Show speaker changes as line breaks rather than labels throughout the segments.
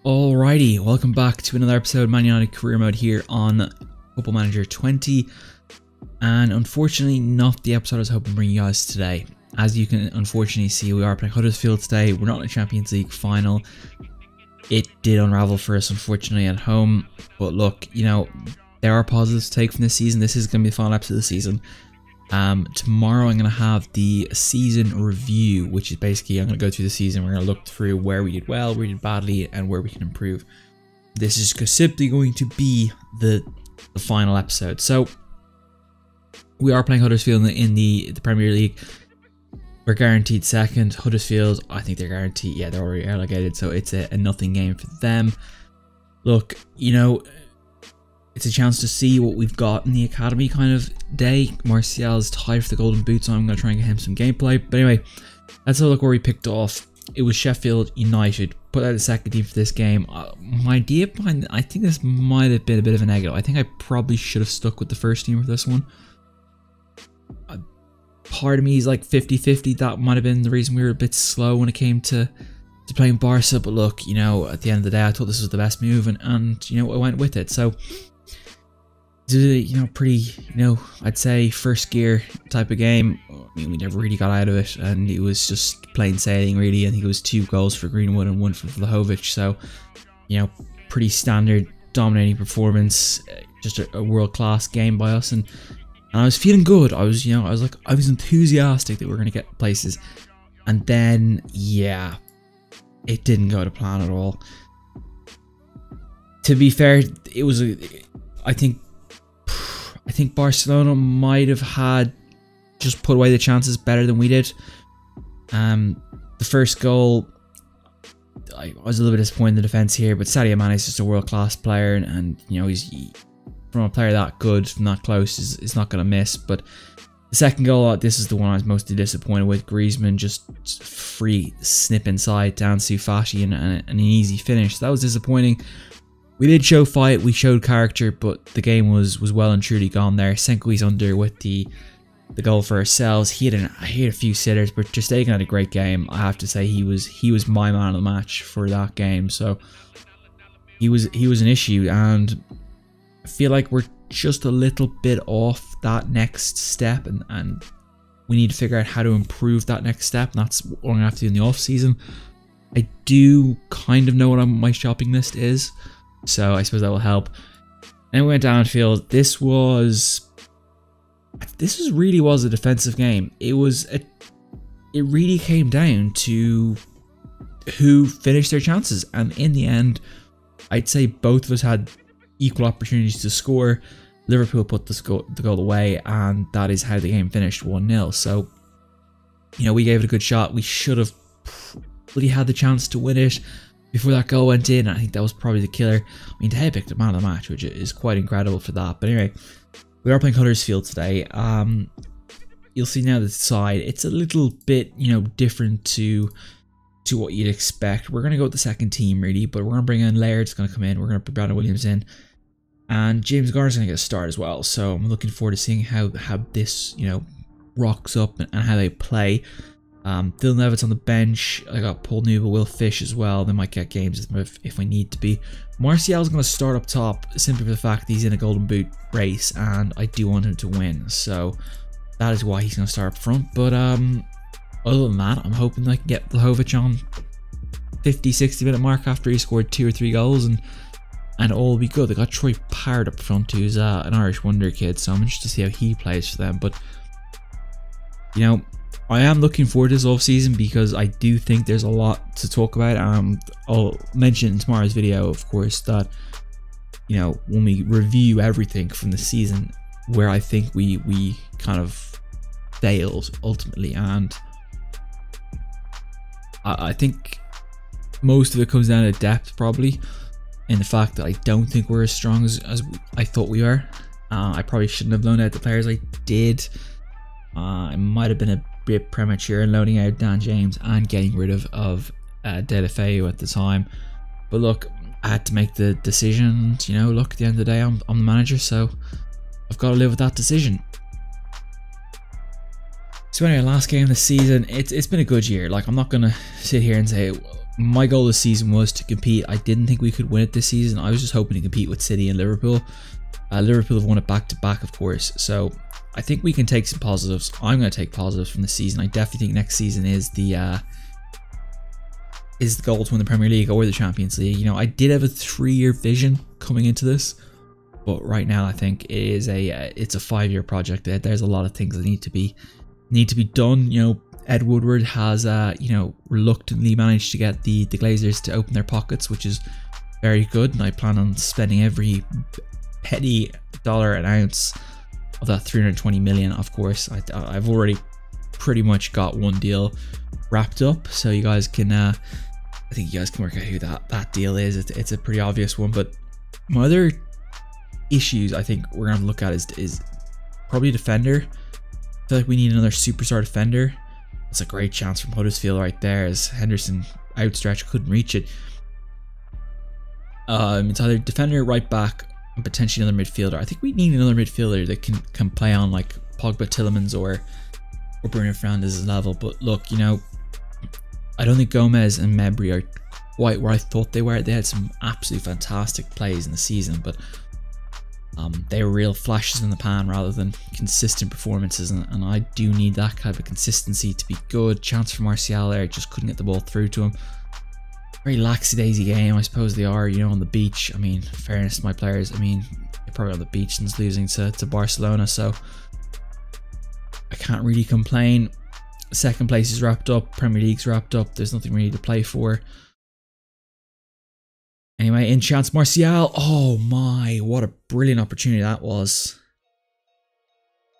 Alrighty, welcome back to another episode of Man United Career Mode here on Football Manager 20. And unfortunately, not the episode I was hoping to bring you guys today. As you can unfortunately see, we are playing Huddersfield today. We're not in a Champions League final. It did unravel for us, unfortunately, at home. But look, you know, there are positives to take from this season. This is going to be the final episode of the season. Tomorrow I'm going to have the season review, which is basically I'm going to go through the season. We're going to look through where we did well, where we did badly, and where we can improve. This is simply going to be the final episode. So we are playing Huddersfield in the Premier League. We're guaranteed second. Huddersfield, I think they're guaranteed. Yeah, they're already relegated, so it's a nothing game for them. Look, you know, it's a chance to see what we've got in the academy kind of day. Martial's tied for the golden boot, so I'm going to try and get him some gameplay. But anyway, let's have a look where we picked off. It was Sheffield United. Put out the second team for this game. My idea behind, I think this might have been a bit of a negative. I think I probably should have stuck with the first team for this one. Part of me is like 50-50. That might have been the reason we were a bit slow when it came to playing Barca. But look, you know, at the end of the day, I thought this was the best move, and you know, I went with it. So, you know, pretty, you know, I'd say first gear type of game. I mean, we never really got out of it, and it was just plain sailing, really. I think it was 2 goals for Greenwood and 1 for Vlahovic. So, you know, pretty standard, dominating performance. Just a world-class game by us, and I was feeling good. I was enthusiastic that we were going to get places, and then, yeah, it didn't go to plan at all. To be fair, it was I think Barcelona might have had just put away the chances better than we did. The first goal, I was a little bit disappointed in the defense here, but Sadio Mane is just a world-class player, and you know, he's from a player that good, from that close, is not going to miss. But the second goal, this is the one I was mostly disappointed with. Griezmann just free snip inside down to Fati and an easy finish. So that was disappointing. We did show fight, we showed character, but the game was well and truly gone there. Senko's under with the goal for ourselves. He had a few sitters, but Ter Stegen had a great game. I have to say he was my man of the match for that game. So he was an issue, and I feel like we're just a little bit off that next step, and we need to figure out how to improve that next step, and that's what I'm gonna have to do in the off season. I do kind of know what my shopping list is, so I suppose that will help. And we went downfield. This really was a defensive game. It really came down to who finished their chances, and in the end, I'd say both of us had equal opportunities to score. Liverpool put the goal away, and that is how the game finished 1-0. So, you know, we gave it a good shot. We should have really had the chance to win it before that goal went in. I think that was probably the killer. I mean, they picked the man of the match, which is quite incredible for that. But anyway, we are playing Huddersfield today. You'll see now the side. It's a little bit, you know, different to what you'd expect. We're going to go with the second team, really, but we're going to bring in Laird's going to come in. We're going to put Brandon Williams in, and James Garner's going to get a start as well. So I'm looking forward to seeing how this, you know, rocks up and how they play. Phil Nevitt's on the bench. I got Paul Newell, Will Fish as well. They might get games if we need to be. Martial's going to start up top simply for the fact that he's in a golden boot race, and I do want him to win. So that is why he's going to start up front. But other than that, I'm hoping I can get Vlahovic on 50-60 minute mark after he scored 2 or 3 goals, and all will be good. They got Troy Parrott up front, who's an Irish wonder kid, so I'm interested to see how he plays for them. But you know, I am looking forward to this off season because I do think there's a lot to talk about. I'll mention in tomorrow's video, of course, that you know, when we review everything from the season, where I think we kind of failed ultimately, and I think most of it comes down to depth, probably, in the fact that I don't think we're as strong as I thought we were. I probably shouldn't have loaned out the players I did. I might have been a bit premature in loaning out Dan James and getting rid of Delafeu at the time. But look, I had to make the decision. You know, look, at the end of the day, I'm the manager, so I've got to live with that decision. So anyway, last game of the season, it's been a good year. Like, I'm not gonna sit here and say my goal this season was to compete. I didn't think we could win it this season. I was just hoping to compete with City and Liverpool. Liverpool have won it back to back, of course. So I think we can take some positives. I'm going to take positives from the season. I definitely think next season is the goal to win the Premier League or the Champions League. You know, I did have a 3-year vision coming into this, but right now I think it is it's a 5-year project. There's a lot of things that need to be done. You know, Ed Woodward has you know, reluctantly managed to get the Glazers to open their pockets, which is very good, and I plan on spending every penny, dollar, and ounce of that 320 million. Of course, I've already pretty much got one deal wrapped up, so you guys can I think you guys can work out who that deal is. It's a pretty obvious one. But my other issues I think we're gonna look at is probably defender. I feel like we need another superstar defender. It's a great chance from Huddersfield right there, as Henderson outstretched, couldn't reach it. It's either defender, right back, and potentially another midfielder. I think we need another midfielder that can play on like Pogba, Tielemans, or Bruno Fernandes' level. But look, you know, I don't think Gomez and Mebry are quite where I thought they were. They had some absolutely fantastic plays in the season, but they were real flashes in the pan rather than consistent performances, and I do need that kind of consistency to be good. Chance for Martial there, just couldn't get the ball through to him. Very laxy-daisy game, I suppose they are, you know, on the beach. I mean, fairness to my players, I mean, they're probably on the beach since losing to Barcelona, so I can't really complain. Second place is wrapped up, Premier League's wrapped up, there's nothing really to play for. Anyway, in chance Martial. Oh my, what a brilliant opportunity that was.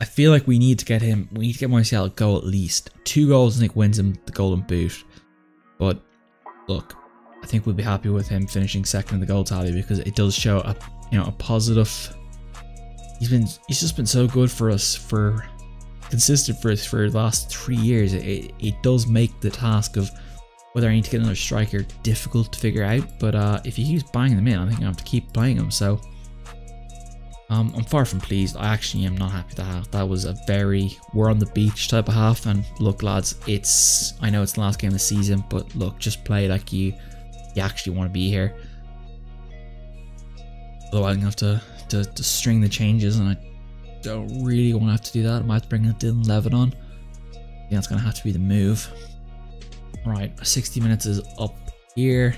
I feel like we need to get him, we need to get Martial a goal at least. 2 goals I think wins him the Golden Boot. But look, I think we'll be happy with him finishing second in the goal tally, because it does show a, you know, a positive. He's just been so good for us, consistent for us for the last 3 years. It does make the task of whether I need to get another striker difficult to figure out, but if he keeps banging them in, I think I have to keep playing him. So I'm far from pleased. I actually am not happy with that half. That was a very we're on the beach type of half. And look, lads, I know it's the last game of the season, but look, just play like you actually want to be here. Otherwise, I'm gonna have to string the changes, and I don't really want to have to do that. I might have to bring Dylan Levin on. Yeah, that's gonna have to be the move. Right, 60 minutes is up here.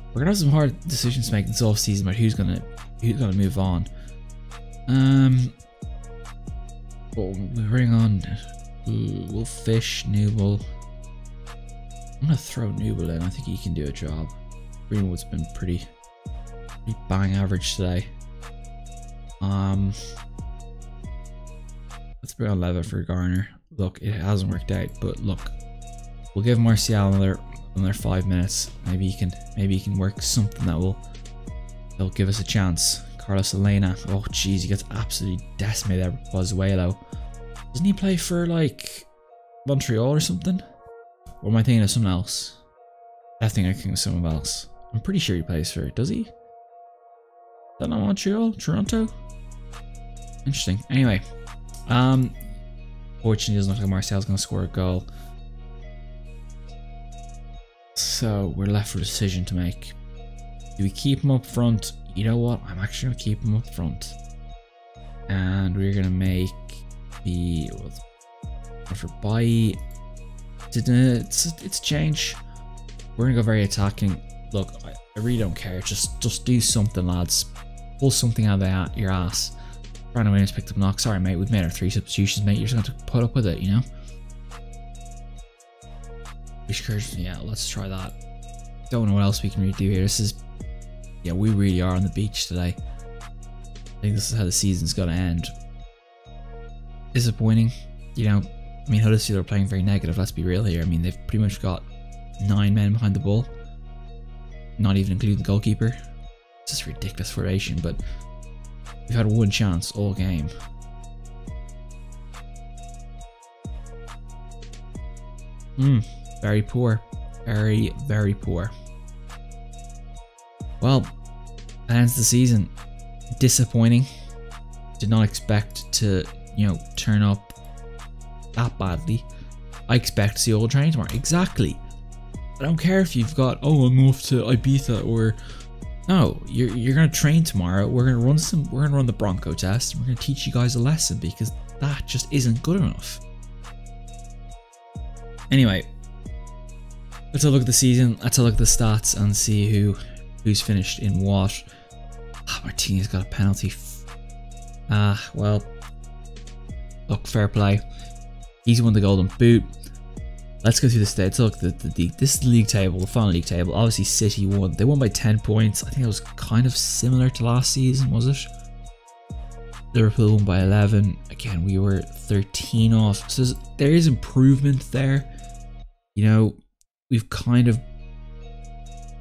We're gonna have some hard decisions to make this off season about who's gonna move on. We'll bring on. We'll fish Newell. I'm gonna throw Newell in. I think he can do a job. Greenwood's been pretty bang average today. Let's bring on Levin for Garner. Look, it hasn't worked out, but look. We'll give Martial another 5 minutes. Maybe he can work something that'll give us a chance. Carlos Elena. Oh jeez, he gets absolutely decimated there by Pozuelo. Doesn't he play for like Montreal or something? Or am I thinking of someone else? I think I'm thinking of someone else. I'm pretty sure he plays for it. Does he? Is that not Montreal? Toronto? Interesting. Anyway, fortunately, it doesn't look like Martial's gonna score a goal. So we're left with a decision to make. Do we keep him up front? You know what? I'm actually going to keep him up front. And we're going to make the for buy. It's change. We're going to go very attacking. Look, I really don't care. Just do something, lads. Pull something out of your ass. Brandon Williams picked up knock. Sorry, mate. We've made our 3 substitutions, mate. You're just going to have to put up with it, you know? Yeah, let's try that. Don't know what else we can really do here. This is, yeah, we really are on the beach today. I think this is how the season's gonna end. Disappointing, you know. I mean, Huddersfield are playing very negative. Let's be real here. I mean, they've pretty much got 9 men behind the ball, not even including the goalkeeper. It's just a ridiculous formation. But we've had 1 chance all game. Very poor. Very, very poor. Well, that ends the season. Disappointing. Did not expect to, you know, turn up that badly. I expect to see all training tomorrow. Exactly. I don't care if you've got, oh, I'm off to Ibiza, or no, you're gonna train tomorrow. We're gonna run the Bronco test, and we're gonna teach you guys a lesson, because that just isn't good enough. Anyway, let's have a look at the season. Let's have a look at the stats and see who's finished in what. Martinez got a penalty. Well, look, fair play. He's won the Golden Boot. Let's go through the stats. Look, this is the league table, the final league table. Obviously, City won. They won by 10 points. I think it was kind of similar to last season, was it? Liverpool won by 11. Again, we were 13 off. So there is improvement there. You know, we've kind of,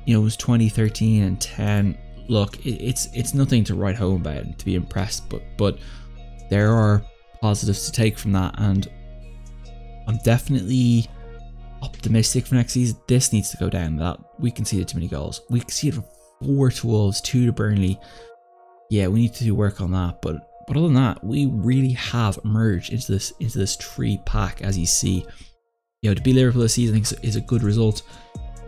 you know, it was 20, 13, and 10. Look, it's nothing to write home about and to be impressed, but there are positives to take from that, and I'm definitely optimistic for next season. This needs to go down. That we conceded too many goals. We conceded 4 to Wolves, 2 to Burnley. Yeah, we need to do work on that. But other than that, we really have emerged into this tree pack, as you see. You know, to beat Liverpool this season, I think is a good result.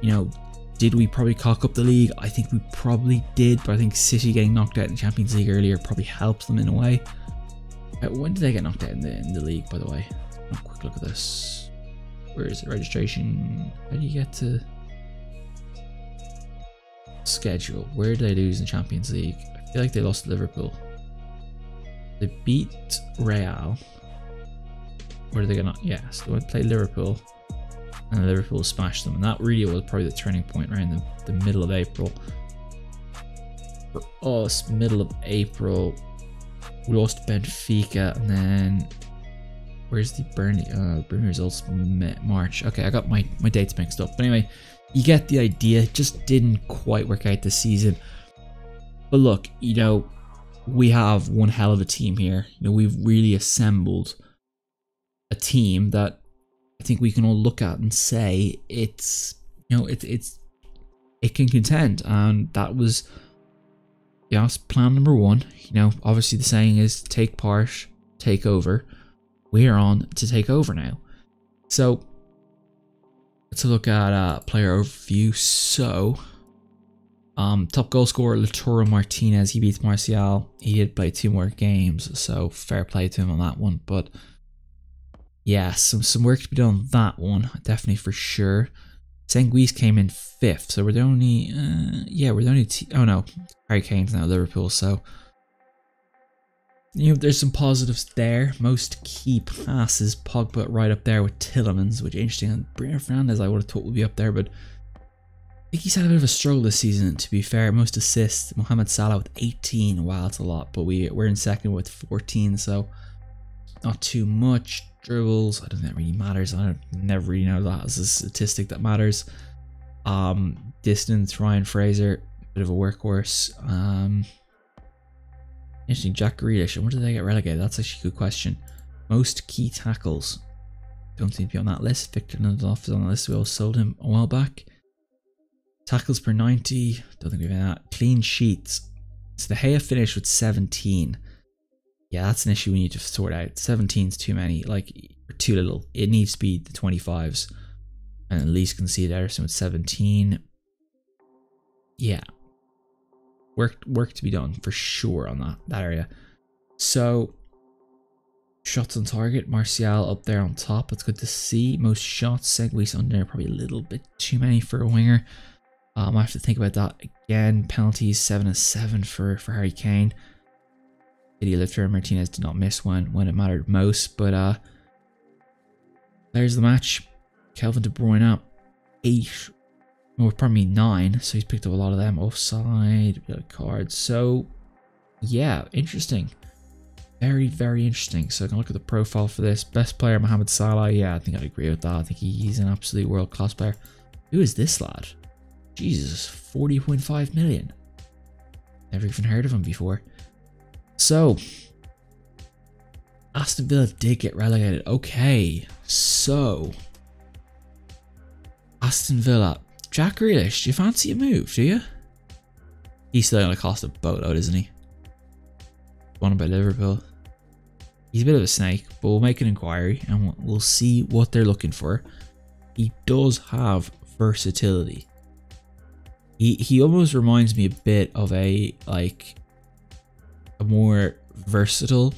You know, did we probably cock up the league? I think we probably did, but I think City getting knocked out in the Champions League earlier probably helped them in a way. When did they get knocked out in the league, by the way? A quick look at this. Where is it? Registration. How do you get to schedule? Where did they lose in the Champions League? I feel like they lost to Liverpool. They beat Real. Where did they get knocked? Yeah, so they played Liverpool, and Liverpool smashed them, and that really was probably the turning point around the middle of April. For us, middle of April, we lost Benfica, and then where's the Burnley? Burnley results March. Okay, I got my dates mixed up. But anyway, you get the idea. It just didn't quite work out this season. But look, you know, we have one hell of a team here. You know, we've really assembled a team that I think we can all look at and say it's, you know, it can contend, and that was, you know, plan number 1. You know, obviously the saying is take part, take over. We're on to take over now. So let's look at player overview. So top goal scorer Lautaro Martinez, he beats Martial. He did play 2 more games, so fair play to him on that one. But yeah, some work to be done on that one, definitely for sure. Senguis came in 5th, so we're the only we're the only oh no, Harry Kane's now Liverpool, so you know, there's some positives there. Most key passes, Pogba right up there with Tielemans, which is interesting. And Bruno Fernandes I would have thought would be up there, but I think he's had a bit of a struggle this season, to be fair. Most assists, Mohamed Salah with 18. Wow, that's a lot, but we're in second with 14, so not too much. Dribbles, I don't think that really matters. I never really know that as a statistic that matters. Distance, Ryan Fraser, bit of a workhorse. Interesting, Jack Grealish. When did they get relegated? That's actually a good question. Most key tackles. Don't seem to be on that list. Victor Lindelof is on the list. We all sold him a while back. Tackles per 90. Don't think we've had that. Clean sheets. So the Gea finished with 17. Yeah, that's an issue we need to sort out. 17's too many, like, too little. It needs to be the 25s. And at least concede Ederson with 17. Yeah. Work to be done for sure on that area. So, shots on target, Martial up there on top. That's good to see. Most shots, Senguis on there, probably a little bit too many for a winger. I have to think about that again. Penalties, 7-7 for Harry Kane. Idiot lifter Martinez did not miss when it mattered most, but there's the match. Kelvin De Bruyne up 8, or probably 9, so he's picked up a lot of them. Offside, cards. So yeah, interesting. Very, very interesting. So I can look at the profile for this. Best player, Mohamed Salah. Yeah, I think I'd agree with that. I think he's an absolute world-class player. Who is this lad? Jesus, 40.5 million. Never even heard of him before. So, Aston Villa did get relegated. Okay, so Aston Villa. Jack Grealish, do you fancy a move, do you? He's still going to cost a boatload, isn't he? Won by Liverpool. He's a bit of a snake, but we'll make an inquiry and we'll see what they're looking for. He does have versatility. He almost reminds me a bit of a more versatile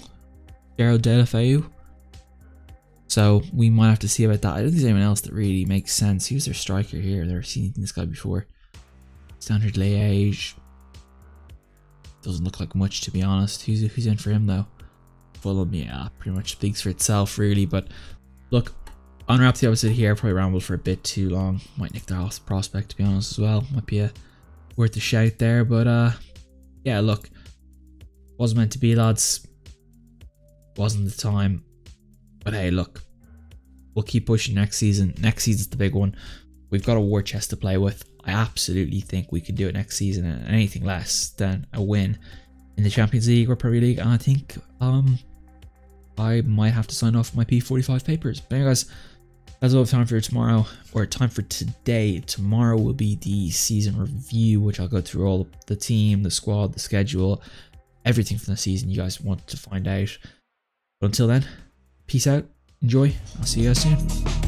Gerald Deulofeu. So we might have to see about that. I don't think there's anyone else that really makes sense. Who's their striker here? I've never seen this guy before. Standard Liège. Doesn't look like much, to be honest. Who's in for him though? Fulham, yeah, pretty much speaks for itself really. But look, I'll wrap the episode here. I probably rambled for a bit too long. Might nick the prospect, to be honest, as well. Might be worth a shout there. But yeah, look, wasn't meant to be, lads. Wasn't the time. But hey, look, we'll keep pushing next season. Next season's the big one. We've got a war chest to play with. I absolutely think we can do it next season, and anything less than a win in the Champions League or Premier League. And I think I might have to sign off my P45 papers. But anyway, guys, that's all I have time for tomorrow, or time for today. Tomorrow will be the season review, which I'll go through all the team, the squad, the schedule, everything from the season you guys want to find out. But until then, peace out, enjoy, I'll see you guys soon.